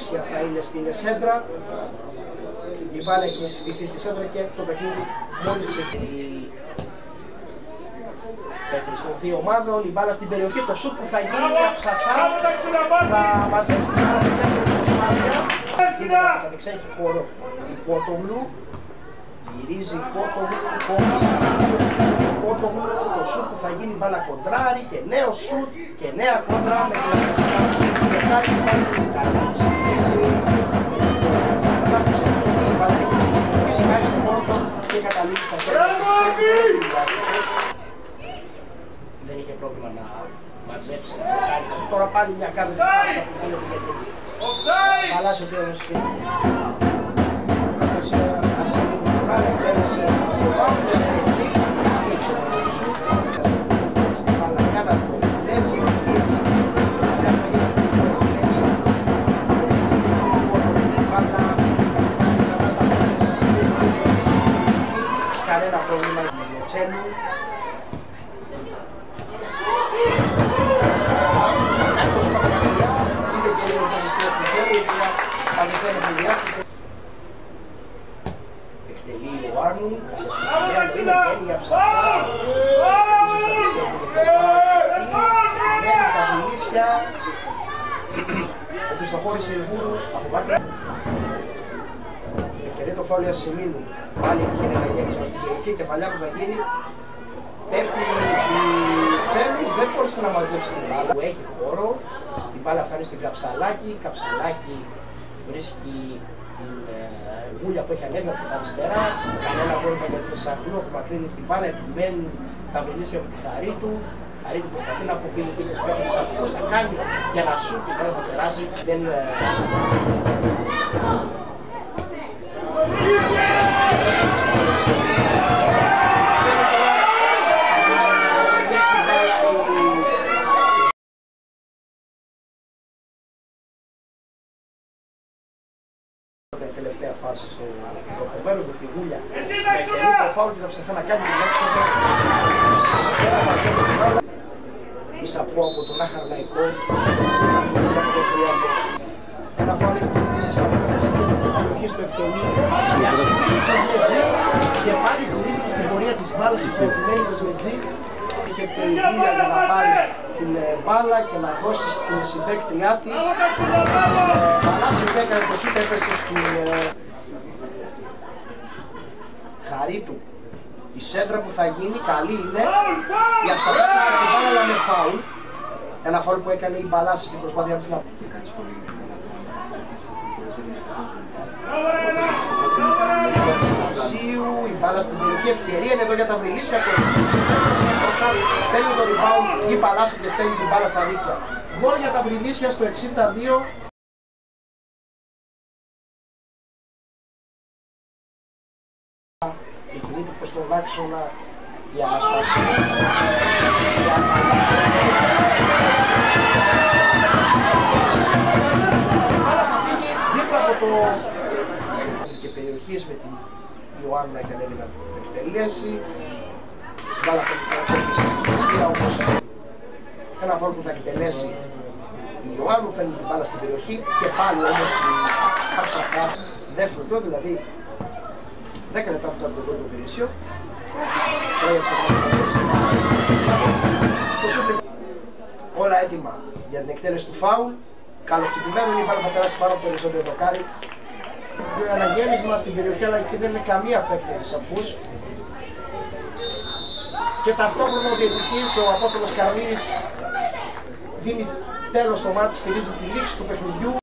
Βρύσια θα είναι στην σέντρα. Η μπάλα έχει στηθεί στη σέντρα και το παιχνίδι μόλις ξεκινήσει. Πέτρι των δύο ομάδων, η μπάλα στην περιοχή, το σουτ που θα γίνει για ψαθά θα μαζέψει την μπάλα στην προσπάθεια. Τα δεξιά έχει χώρο η Πότογλου, γυρίζει η Πότογλου, το σουτ που θα γίνει η μπάλα κοντράρι και νέο σουτ και νέα κόντρα με την Κετάρι που πάει την Καρνάκη, η μπάλα έχει σκάει στον χώρο και καταλήγει στα χέρια. Δεν είχε πρόβλημα να μαζέψει. Τώρα πάλι μια κάθεση πάσα που γίνεται για την Παλάσιο και όμως έφερσε ασύλλογο στην μπάλα, εκτέλεσε το φάουλ έτσι. Στην μπάλα για να το εκτελέσει, κανένα πρόβλημα με Τσέλου. Εκτελεί ο Άρνου, είναι τέλεια ψαθά, μένει τα βουλίσια, οπισθοχώρησε η Βούρου από μάκρυ. Εκτελεί το φάουλ Ασημίνου, πάλι έχει ένα γέμισμα στην περιοχή, κεφαλιά που θα γίνει. Πέφτει η Τσέλου, δεν μπόρεσε να μαζέψει την μπάλα. Που έχει χώρο, η μπάλα φτάνει στην Καψαλάκη, Καψαλάκη βρίσκει την Γούλια που έχει ανέβει από την αριστερά. Κανένα πρόβλημα για την Σαχλού που μακρύνει την μπάλα, επιμένουν τα βελίσια από τη Χαρίτου. Χαρίτου προσπαθεί να αποφύγει την εσπέτα της Σαχλούς, θα κάνει για να σου την μπάλα θα περάσει. Δεν τελευταία φάση στο προπωμένος με τη Γούλια. Με το φάουλ και θα ψαχθεί να κάνει την έξοδο. Ισαπφό από τον Αχαρλαϊκό. Ένα φάουλ έχει κερδίσει στα μεταξύ και την παροχή στο εκτελεί. Η Ασημίνου Τσεσμετζή και πάλι κουρήθηκε στην πορεία της μπάλας η προωθημένη Τσεσμετζή. Είχε τη Γούλια για να πάρει την μπάλα και να δώσει στην συμπαίκτριά της. Παλάσιο έκανε το σούτ, έπεσε στην Χαρίτου. Η σέντρα που θα γίνει καλή είναι. Η αψαφέτησε την μπάλα αλλά με φάουλ. Ένα φάουλ που έκανε η Μπαλάση στην προσπάθεια της να... Η μπάλα στην περιοχή, ευκαιρία είναι εδώ για τα βρυλίσια. Παίρνει το rebound η Παλάση και στέλνει την μπάλα στα δίκτυα. Γκολ για τα βρυλίσια στο 62. Η κινείται προς τον άξονα η Αναστασία. Αλλά θα φύγει δίπλα από το... και περιοχές με την Ιωάννου να έχει ανέβει να εκτελέσει. Βάλα από την κατεύθυνση στη στοιχεία όμως ένα φόρ που θα εκτελέσει η Ιωάννου, φέρνει την μπάλα στην περιοχή και πάλι όμως η Αψαθά δεύτερο του, δηλαδή 10 λεπτά από το πρώτο Βινίσιο. Όλα έτοιμα για την εκτέλεση του φάουλ. Καλοχτυπημένο είναι η μπάλα, θα περάσει πάνω από το οριζόντιο δοκάρι. Ένα γέμισμα στην περιοχή, αλλά εκεί δεν είναι καμία παίκτη της Απούς. Και ταυτόχρονα ο διαιτητής, ο Απόστολος Καρμίνης, δίνει τέλος στο μάτι, στηρίζει τη λήξη του παιχνιδιού.